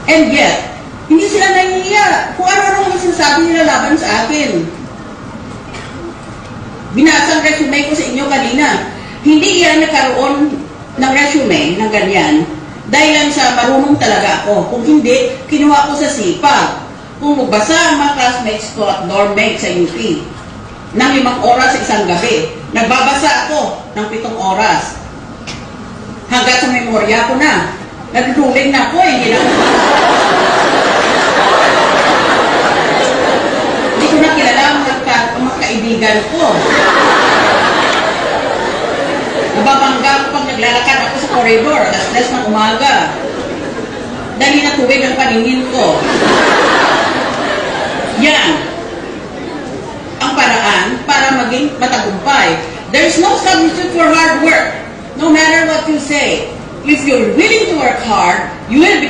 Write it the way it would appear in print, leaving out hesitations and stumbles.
And yet, hindi sila nahihiya kung ano-ano ang sinasabi nila laban sa akin. Binasa ang resume ko sa inyo kanina. Hindi yan nagkaroon ng resume ng ganyan dahil lang sa marunong talaga ako. Kung hindi, kinuha ko sa sipag. Kung magbasa ang mga classmates ko at dorm mates sa UP ng 5 oras sa isang gabi, nagbabasa ako ng 7 oras. Hanggang sa memorya ko na. Nagduduling na ako, hindi na. Hindi ko na kilala ang mga kaibigan ko. Nababangga ako pag naglalakad ako sa corridor, alas 10 ng umaga. Dahil na tubig ang paningin ko. Yan ang paraan para maging matagumpay. There is no substitute for hard work. No matter what you say, if you're willing to work hard, you will be